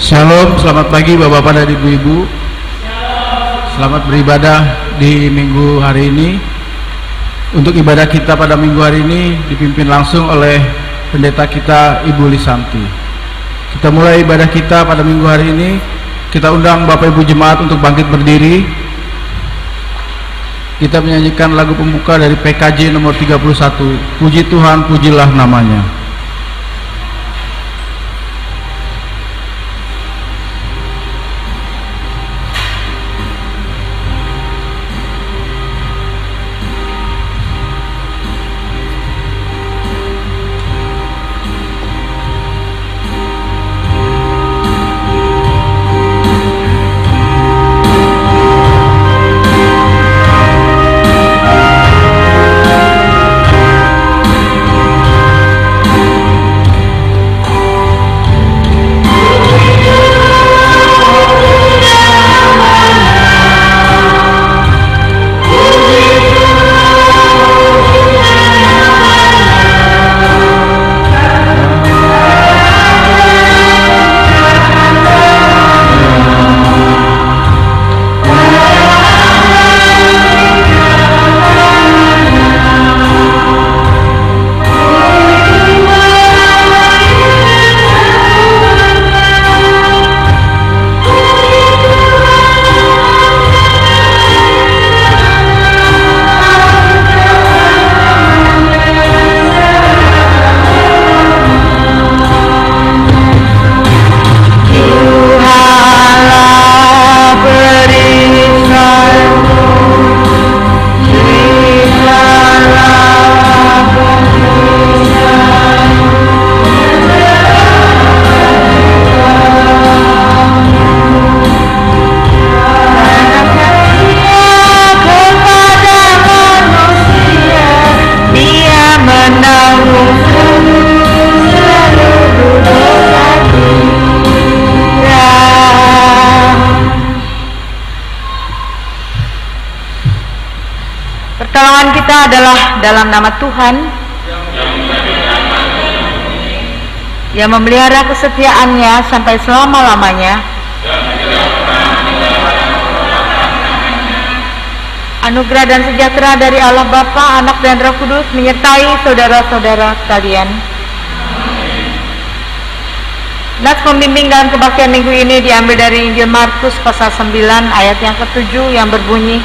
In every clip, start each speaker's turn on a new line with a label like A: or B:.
A: Shalom, selamat pagi Bapak-Bapak dan Ibu-Ibu. Selamat beribadah di minggu hari ini. Untuk ibadah kita pada minggu hari ini dipimpin langsung oleh pendeta kita Ibu Lisanti. Kita mulai ibadah kita pada minggu hari ini. Kita undang Bapak Ibu Jemaat untuk bangkit berdiri. Kita menyanyikan lagu pembuka dari PKJ nomor 31, Puji Tuhan, pujilah namanya.
B: Pertolongan kita adalah dalam nama Tuhan yang memelihara kesetiaannya sampai selama-lamanya. Anugerah dan sejahtera dari Allah Bapa, Anak dan Roh Kudus menyertai saudara-saudara sekalian. Nas pembimbing dalam kebaktian minggu ini diambil dari Injil Markus pasal 9 ayat yang ke-7 yang berbunyi,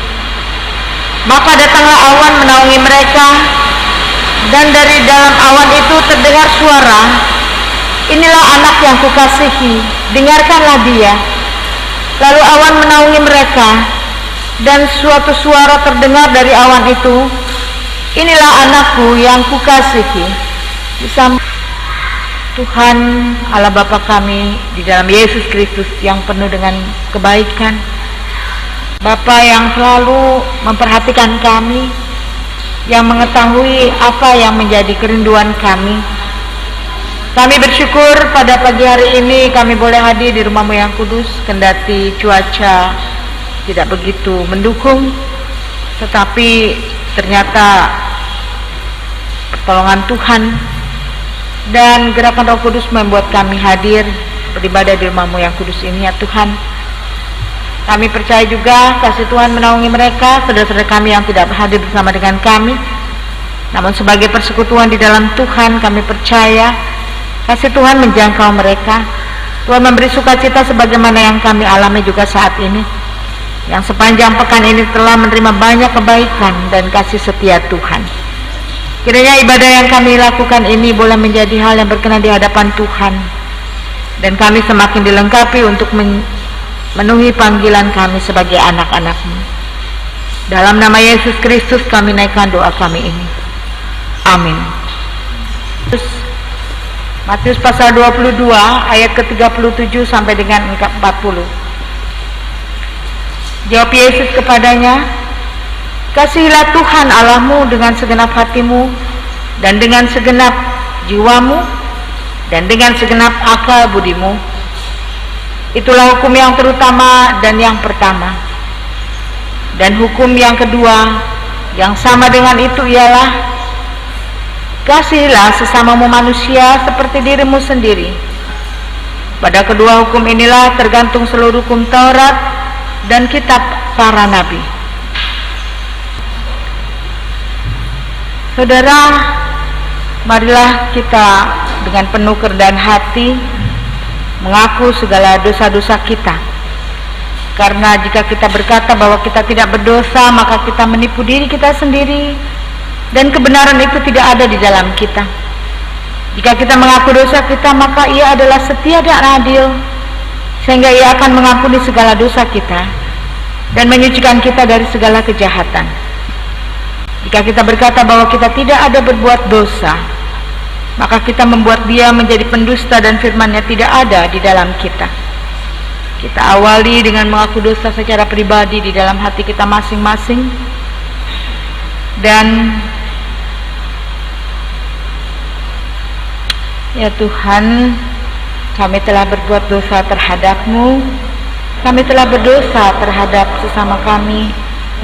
B: maka datanglah awan menaungi mereka, dan dari dalam awan itu terdengar suara, inilah anak yang kukasihi, dengarkanlah dia. Lalu awan menaungi mereka, dan suatu suara terdengar dari awan itu, inilah anakku yang kukasihi. Tuhan Allah Bapa kami di dalam Yesus Kristus yang penuh dengan kebaikan, Bapa yang selalu memperhatikan kami, yang mengetahui apa yang menjadi kerinduan kami. Kami bersyukur pada pagi hari ini kami boleh hadir di rumah-Mu yang kudus, kendati cuaca tidak begitu mendukung, tetapi ternyata pertolongan Tuhan dan gerakan Roh Kudus membuat kami hadir beribadah di rumah-Mu yang kudus ini, ya Tuhan. Kami percaya juga kasih Tuhan menaungi mereka, saudara-saudara kami yang tidak hadir bersama dengan kami. Namun sebagai persekutuan di dalam Tuhan, kami percaya kasih Tuhan menjangkau mereka. Tuhan memberi sukacita sebagaimana yang kami alami juga saat ini, yang sepanjang pekan ini telah menerima banyak kebaikan dan kasih setia Tuhan. Kiranya ibadah yang kami lakukan ini boleh menjadi hal yang berkenan di hadapan Tuhan, dan kami semakin dilengkapi untuk memenuhi panggilan kami sebagai anak-anak-Mu. Dalam nama Yesus Kristus kami naikkan doa kami ini. Amin. Matius pasal 22 ayat ke-37 sampai dengan 40. Jawab Yesus kepadanya, kasihilah Tuhan Allahmu dengan segenap hatimu, dan dengan segenap jiwamu, dan dengan segenap akal budimu. Itulah hukum yang terutama dan yang pertama. Dan hukum yang kedua yang sama dengan itu ialah, kasihilah sesamamu manusia seperti dirimu sendiri. Pada kedua hukum inilah tergantung seluruh hukum Taurat dan kitab para nabi. Saudara, marilah kita dengan penuh kerendahan hati mengaku segala dosa-dosa kita. Karena jika kita berkata bahwa kita tidak berdosa, maka kita menipu diri kita sendiri dan kebenaran itu tidak ada di dalam kita. Jika kita mengaku dosa kita, maka Ia adalah setia dan adil, sehingga Ia akan mengampuni segala dosa kita dan menyucikan kita dari segala kejahatan. Jika kita berkata bahwa kita tidak ada berbuat dosa, maka kita membuat Dia menjadi pendusta dan firman-Nya tidak ada di dalam kita. Kita awali dengan mengaku dosa secara pribadi di dalam hati kita masing-masing. Dan ya Tuhan, kami telah berbuat dosa terhadap-Mu. Kami telah berdosa terhadap sesama kami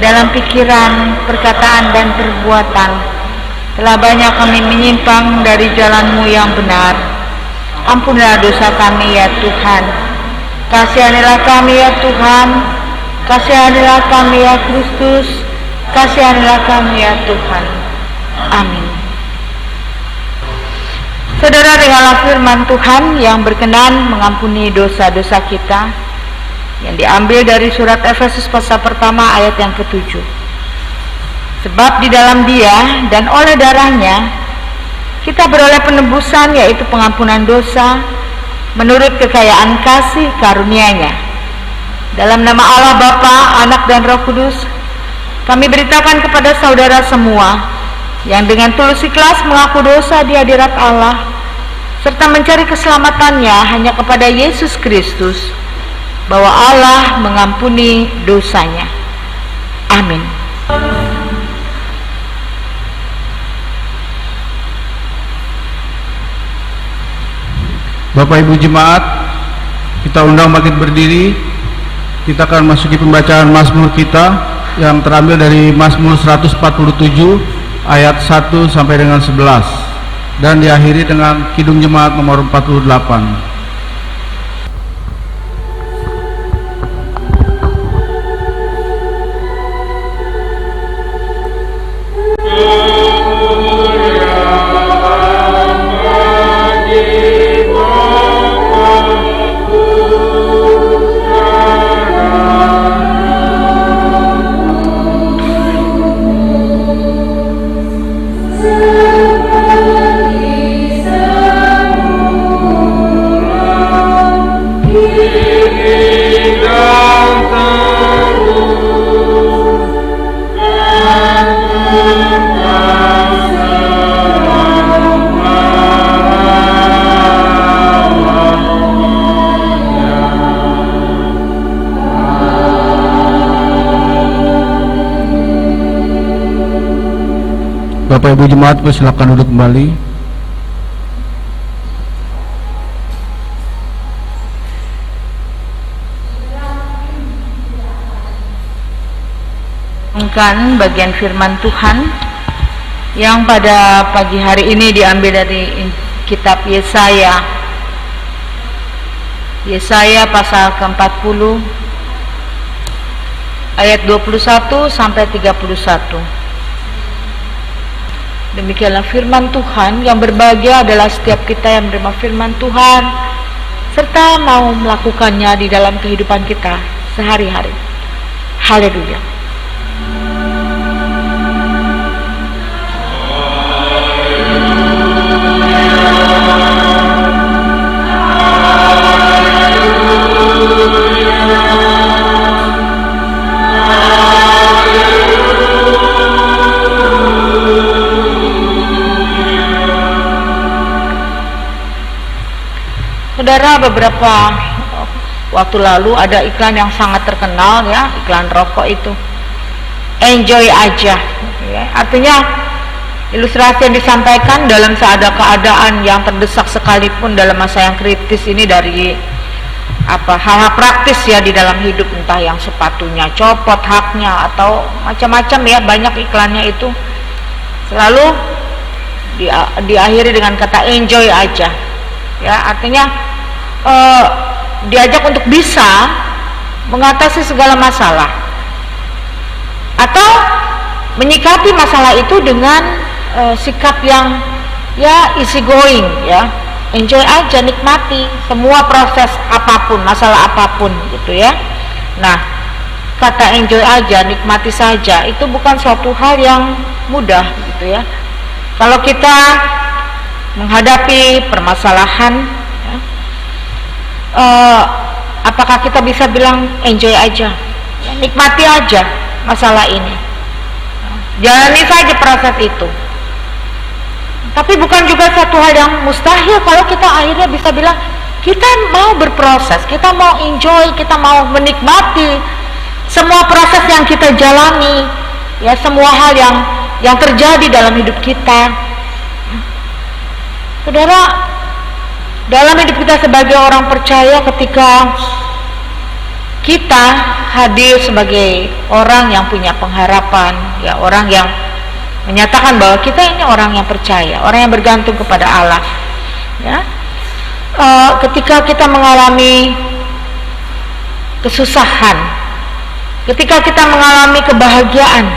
B: dalam pikiran, perkataan, dan perbuatan. Telah banyak kami menyimpang dari jalan-Mu yang benar. Ampunilah dosa kami ya Tuhan. Kasihanilah kami ya Tuhan. Kasihanilah kami ya Kristus. Kasihanilah kami ya Tuhan. Amin. Saudara, dengarlah firman Tuhan yang berkenan mengampuni dosa-dosa kita, yang diambil dari surat Efesus pasal pertama ayat yang ke-7. Sebab di dalam Dia dan oleh darah-Nya kita beroleh penebusan, yaitu pengampunan dosa menurut kekayaan kasih karunia-Nya. Dalam nama Allah Bapa, Anak dan Roh Kudus, kami beritakan kepada saudara semua yang dengan tulus ikhlas mengaku dosa di hadirat Allah serta mencari keselamatannya hanya kepada Yesus Kristus, bahwa Allah mengampuni dosanya. Amin.
A: Bapak Ibu Jemaat, kita undang bangkit berdiri. Kita akan masuki pembacaan Mazmur kita yang terambil dari Mazmur 147 ayat 1 sampai dengan 11 dan diakhiri dengan Kidung Jemaat nomor 48. Bapak Ibu Jemaat, persilakan duduk kembali.
B: Bagian firman Tuhan yang pada pagi hari ini diambil dari kitab Yesaya. Yesaya pasal ke-40 ayat 21 sampai 31. Demikianlah firman Tuhan. Yang berbahagia adalah setiap kita yang menerima firman Tuhan serta mau melakukannya di dalam kehidupan kita sehari-hari. Haleluya. Saudara, beberapa waktu lalu ada iklan yang sangat terkenal, ya, iklan rokok itu. Enjoy aja, ya. Artinya ilustrasi yang disampaikan dalam keadaan yang terdesak sekalipun dalam masa yang kritis ini dari hal-hal praktis ya di dalam hidup, entah yang sepatunya copot haknya atau macam-macam ya, banyak iklannya itu selalu diakhiri dengan kata enjoy aja, ya, artinya diajak untuk bisa mengatasi segala masalah atau menyikapi masalah itu dengan sikap yang ya easy going, ya enjoy aja, nikmati semua proses apapun, masalah apapun gitu ya. Nah, kata enjoy aja, nikmati saja, itu bukan suatu hal yang mudah gitu ya. Kalau kita menghadapi permasalahan ya, apakah kita bisa bilang enjoy aja ya, nikmati aja masalah ini, jalani saja proses itu. Tapi bukan juga satu hal yang mustahil kalau kita akhirnya bisa bilang kita mau berproses, kita mau enjoy, kita mau menikmati semua proses yang kita jalani, ya semua hal yang terjadi dalam hidup kita. Saudara, dalam hidup kita sebagai orang percaya, ketika kita hadir sebagai orang yang punya pengharapan, ya orang yang menyatakan bahwa kita ini orang yang percaya, orang yang bergantung kepada Allah, ya. Ketika kita mengalami kesusahan, ketika kita mengalami kebahagiaan,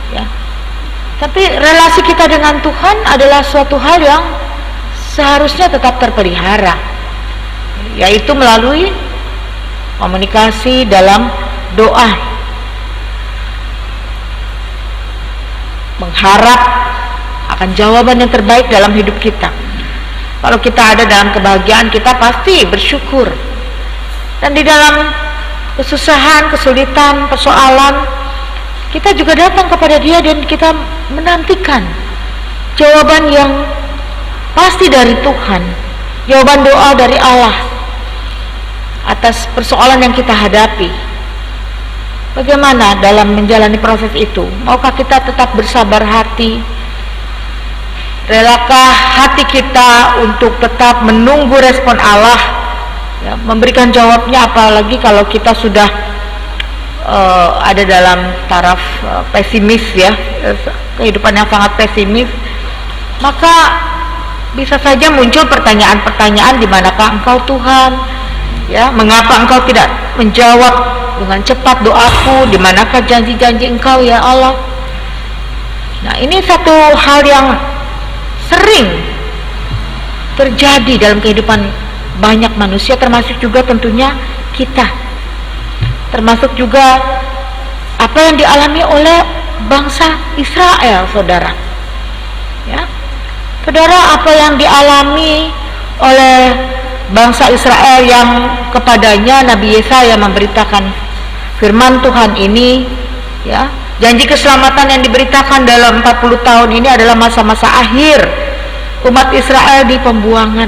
B: ya, tapi relasi kita dengan Tuhan adalah suatu hal yang seharusnya tetap terpelihara, yaitu melalui komunikasi dalam doa, mengharap akan jawaban yang terbaik dalam hidup kita. Kalau kita ada dalam kebahagiaan, kita pasti bersyukur, dan di dalam kesusahan, kesulitan, persoalan, kita juga datang kepada Dia dan kita menantikan jawaban yang pasti dari Tuhan, jawaban doa dari Allah atas persoalan yang kita hadapi. Bagaimana dalam menjalani proses itu? Maukah kita tetap bersabar hati? Relakah hati kita untuk tetap menunggu respon Allah, ya, memberikan jawabnya, apalagi kalau kita sudah ada dalam taraf pesimis, ya, kehidupan yang sangat pesimis, maka bisa saja muncul pertanyaan-pertanyaan, di manakah Engkau Tuhan? Ya, mengapa Engkau tidak menjawab dengan cepat doaku? Di manakah janji-janji Engkau, ya Allah? Nah, ini satu hal yang sering terjadi dalam kehidupan banyak manusia, termasuk juga tentunya kita, termasuk juga apa yang dialami oleh bangsa Israel, saudara. Ya, saudara, apa yang dialami oleh bangsa Israel yang kepadanya Nabi Yesaya memberitakan firman Tuhan ini, ya, janji keselamatan yang diberitakan dalam 40 tahun ini adalah masa-masa akhir umat Israel di pembuangan.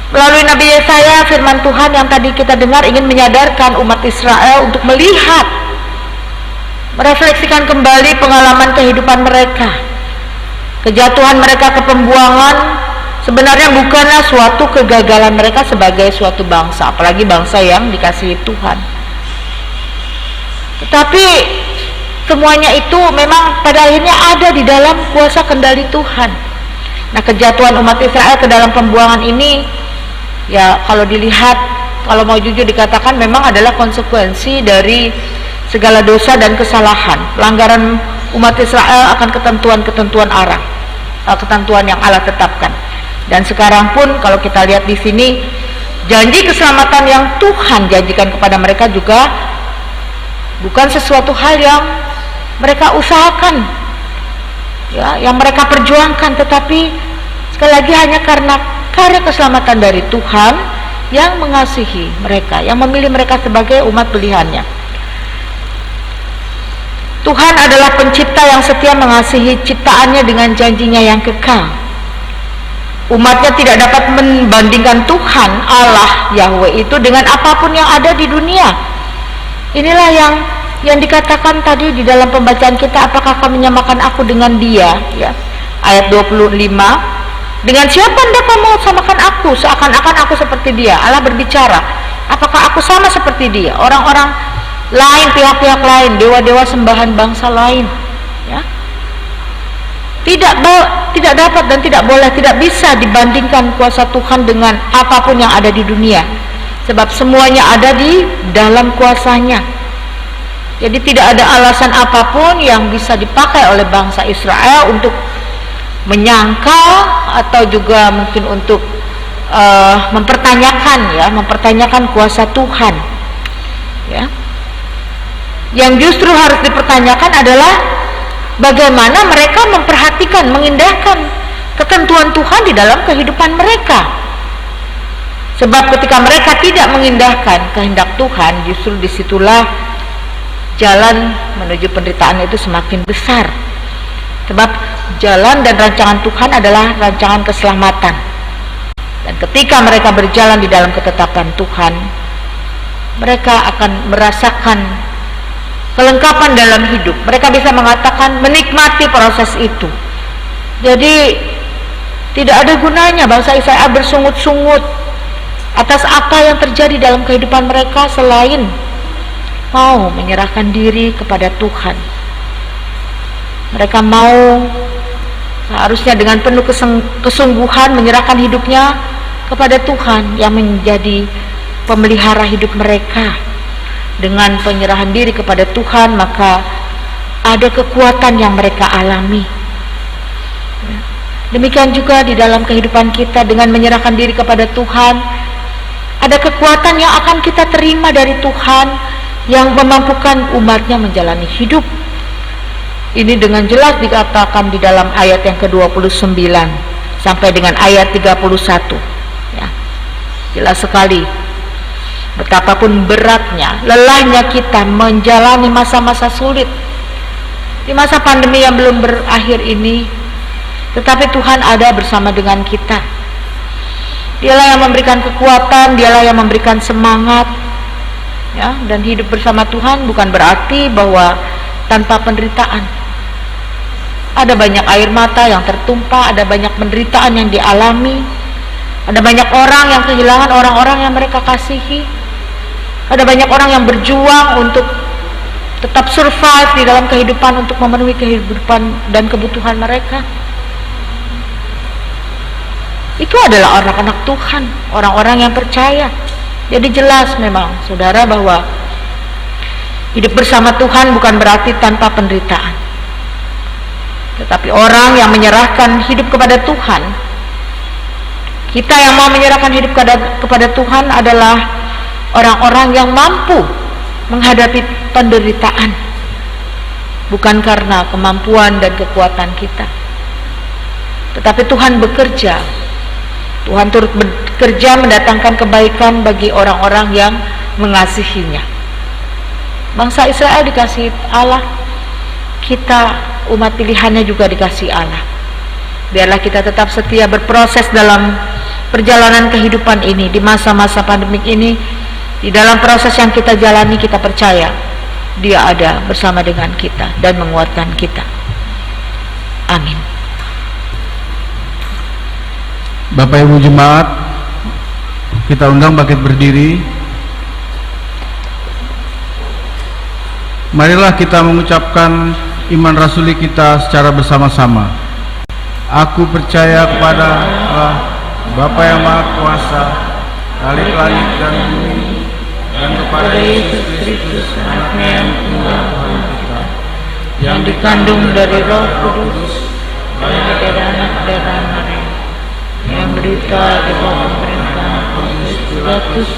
B: Melalui Nabi Yesaya, firman Tuhan yang tadi kita dengar ingin menyadarkan umat Israel untuk melihat, merefleksikan kembali pengalaman kehidupan mereka. Kejatuhan mereka ke pembuangan sebenarnya bukanlah suatu kegagalan mereka sebagai suatu bangsa, apalagi bangsa yang dikasihi Tuhan. Tetapi semuanya itu memang pada akhirnya ada di dalam kuasa kendali Tuhan. Nah, kejatuhan umat Israel ke dalam pembuangan ini, ya kalau dilihat, kalau mau jujur dikatakan, memang adalah konsekuensi dari segala dosa dan kesalahan, pelanggaran umat Israel akan ketentuan-ketentuan Allah, ketentuan yang Allah tetapkan. Dan sekarang pun kalau kita lihat di sini, janji keselamatan yang Tuhan janjikan kepada mereka juga bukan sesuatu hal yang mereka usahakan, ya, yang mereka perjuangkan, tetapi sekali lagi hanya karena karya keselamatan dari Tuhan yang mengasihi mereka, yang memilih mereka sebagai umat pilihannya. Tuhan adalah pencipta yang setia mengasihi ciptaannya dengan janjinya yang kekal. Umatnya tidak dapat membandingkan Tuhan Allah Yahweh itu dengan apapun yang ada di dunia. Inilah yang dikatakan tadi di dalam pembacaan kita, apakah kau menyamakan aku dengan dia, ya. Ayat 25, dengan siapa hendak kamu samakan aku, seakan-akan aku seperti dia. Allah berbicara, apakah aku sama seperti dia? Orang-orang lain, pihak-pihak lain, dewa-dewa sembahan bangsa lain, ya. tidak dapat dan tidak boleh, tidak bisa dibandingkan kuasa Tuhan dengan apapun yang ada di dunia, sebab semuanya ada di dalam kuasanya. Jadi tidak ada alasan apapun yang bisa dipakai oleh bangsa Israel untuk menyangkal atau juga mungkin untuk mempertanyakan kuasa Tuhan, ya. Yang justru harus dipertanyakan adalah bagaimana mereka memperhatikan, mengindahkan ketentuan Tuhan di dalam kehidupan mereka. Sebab ketika mereka tidak mengindahkan kehendak Tuhan, justru disitulah jalan menuju penderitaan itu semakin besar. Sebab jalan dan rancangan Tuhan adalah rancangan keselamatan. Dan ketika mereka berjalan di dalam ketetapan Tuhan, mereka akan merasakan kelengkapan dalam hidup. Mereka bisa mengatakan menikmati proses itu. Jadi tidak ada gunanya bangsa Israel bersungut-sungut atas apa yang terjadi dalam kehidupan mereka selain mau menyerahkan diri kepada Tuhan. Mereka mau seharusnya dengan penuh kesungguhan menyerahkan hidupnya kepada Tuhan yang menjadi pemelihara hidup mereka. Dengan penyerahan diri kepada Tuhan, maka ada kekuatan yang mereka alami. Demikian juga di dalam kehidupan kita, dengan menyerahkan diri kepada Tuhan, ada kekuatan yang akan kita terima dari Tuhan yang memampukan umatnya menjalani hidup. Ini dengan jelas dikatakan di dalam ayat yang ke-29 sampai dengan ayat 31, ya. Jelas sekali betapapun beratnya, lelahnya kita menjalani masa-masa sulit di masa pandemi yang belum berakhir ini, tetapi Tuhan ada bersama dengan kita. Dialah yang memberikan kekuatan, dialah yang memberikan semangat, ya. Dan hidup bersama Tuhan bukan berarti bahwa tanpa penderitaan. Ada banyak air mata yang tertumpah, ada banyak penderitaan yang dialami, ada banyak orang yang kehilangan orang-orang yang mereka kasihi, ada banyak orang yang berjuang untuk tetap survive di dalam kehidupan, untuk memenuhi kehidupan dan kebutuhan mereka. Itu adalah anak-anak Tuhan, orang-orang yang percaya. Jadi jelas memang saudara bahwa hidup bersama Tuhan bukan berarti tanpa penderitaan. Tetapi orang yang menyerahkan hidup kepada Tuhan, kita yang mau menyerahkan hidup kepada Tuhan adalah orang-orang yang mampu menghadapi penderitaan, bukan karena kemampuan dan kekuatan kita, tetapi Tuhan bekerja. Tuhan turut bekerja mendatangkan kebaikan bagi orang-orang yang mengasihinya. Bangsa Israel dikasih Allah, kita umat pilihannya juga dikasih Allah. Biarlah kita tetap setia berproses dalam perjalanan kehidupan ini, di masa-masa pandemik ini. Di dalam proses yang kita jalani, kita percaya Dia ada bersama dengan kita dan menguatkan kita. Amin.
A: Bapak Ibu Jemaat, kita undang bangkit berdiri. Marilah kita mengucapkan iman rasuli kita secara bersama-sama. Aku percaya kepada Allah, Bapa yang Maha Kuasa, Khalik langit dan bumi, dan kepada Yesus Kristus, Anaknya yang tunggal Tuhan kita, yang dikandung dari Roh Kudus, yang dari anak darah Maria, yang berita di bawah pemerintahan Pontius Pilatus,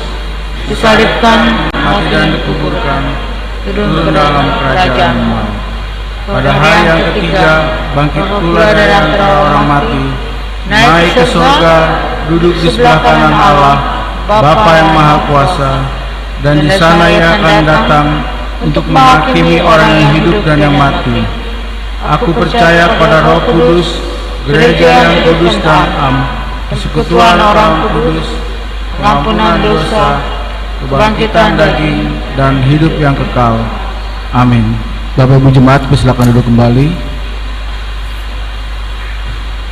A: disalibkan, mati dan dikuburkan, turun ke dalam kerajaan maut. Pada hari yang ketiga bangkit pula dari antara orang mati, naik ke surga, duduk di sebelah kanan Allah, Bapa yang Maha Kuasa, dan di sana Ia akan datang untuk menghakimi orang yang hidup dan yang mati. Aku percaya pada Roh Kudus, gereja yang kudus dan am, persekutuan orang kudus, pengampunan dosa, kebangkitan daging, dan hidup yang kekal. Amin. Bapak Ibu Jemaat, silakan duduk kembali.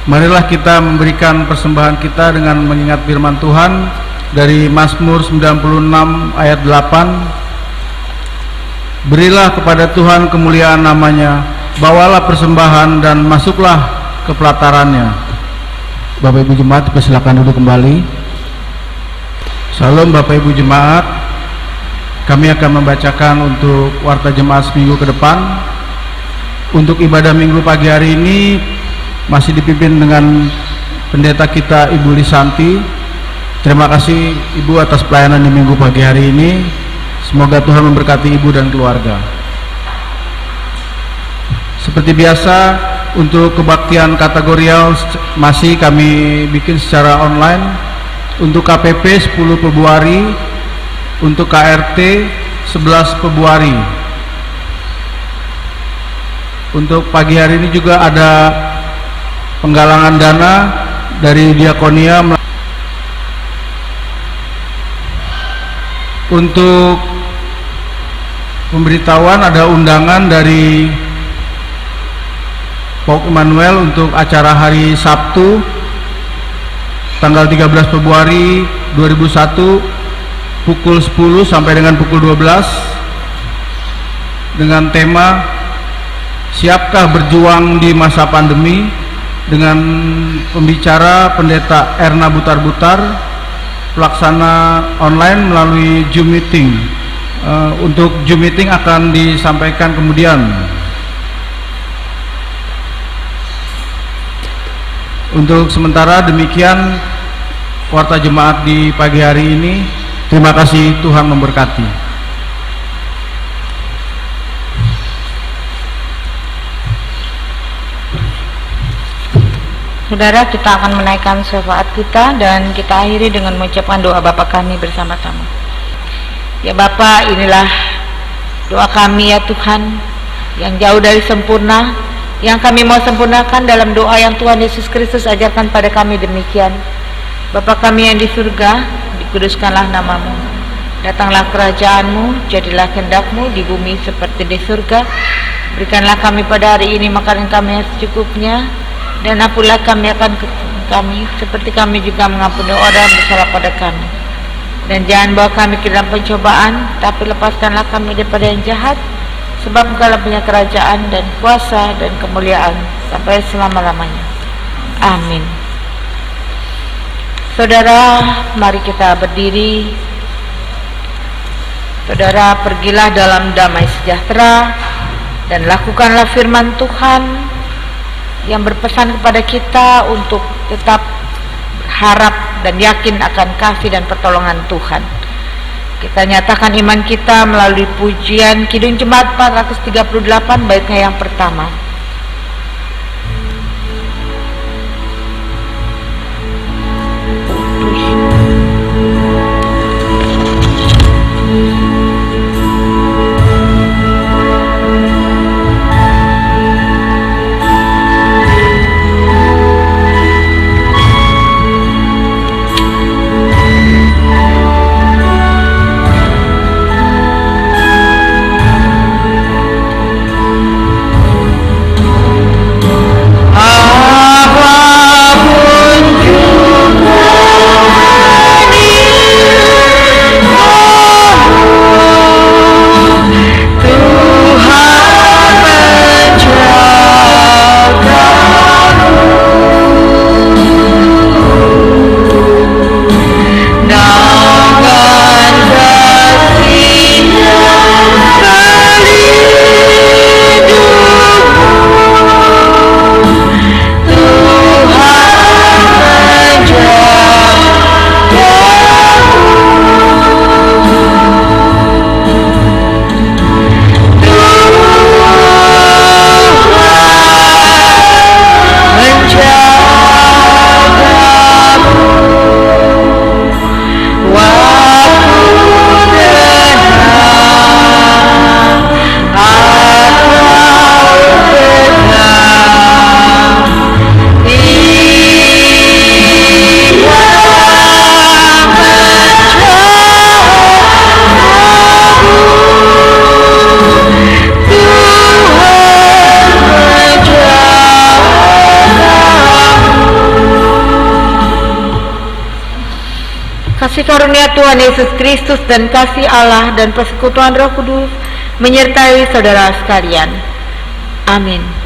A: Marilah kita memberikan persembahan kita dengan mengingat firman Tuhan dari Mazmur 96 ayat 8. Berilah kepada Tuhan kemuliaan namanya, bawalah persembahan dan masuklah kepelatarannya. Bapak Ibu Jemaat dipersilakan duduk kembali. Salam Bapak Ibu Jemaat, kami akan membacakan untuk warta jemaat seminggu ke depan. Untuk ibadah minggu pagi hari ini masih dipimpin dengan pendeta kita Ibu Lisanti. Terima kasih Ibu atas pelayanan di minggu pagi hari ini. Semoga Tuhan memberkati Ibu dan keluarga. Seperti biasa, untuk kebaktian kategorial masih kami bikin secara online. Untuk KPP 10 Februari, untuk KRT 11 Februari. Untuk pagi hari ini juga ada penggalangan dana dari Diakonia. Untuk pemberitahuan, ada undangan dari Pauk Emmanuel untuk acara hari Sabtu tanggal 13 Februari 2001 pukul 10 sampai dengan pukul 12 dengan tema Siapkah Berjuang di Masa Pandemi, dengan pembicara Pendeta Erna Butar-Butar, pelaksana online melalui Zoom meeting. Untuk Zoom meeting akan disampaikan kemudian. Untuk sementara demikian warta jemaat di pagi hari ini. Terima kasih, Tuhan memberkati.
B: Saudara, kita akan menaikkan syafaat kita dan kita akhiri dengan mengucapkan doa Bapa kami bersama-sama. Ya Bapa, inilah doa kami ya Tuhan, yang jauh dari sempurna, yang kami mau sempurnakan dalam doa yang Tuhan Yesus Kristus ajarkan pada kami demikian. Bapa kami yang di surga, dikuduskanlah namamu, datanglah kerajaanmu, jadilah kehendak-mu di bumi seperti di surga. Berikanlah kami pada hari ini makanan kami yang secukupnya, dan ampunilah kami akan kami seperti kami juga mengampuni orang yang bersalah pada kami. Dan jangan bawa kami ke dalam pencobaan, tapi lepaskanlah kami daripada yang jahat, sebab Engkau punya kerajaan dan kuasa dan kemuliaan sampai selama-lamanya. Amin. Saudara, mari kita berdiri. Saudara, pergilah dalam damai sejahtera dan lakukanlah firman Tuhan yang berpesan kepada kita untuk tetap berharap dan yakin akan kasih dan pertolongan Tuhan. Kita nyatakan iman kita melalui pujian Kidung Jemaat 438 baitnya yang pertama. Kasih karunia Tuhan Yesus Kristus dan kasih Allah dan persekutuan Roh Kudus menyertai saudara sekalian. Amin.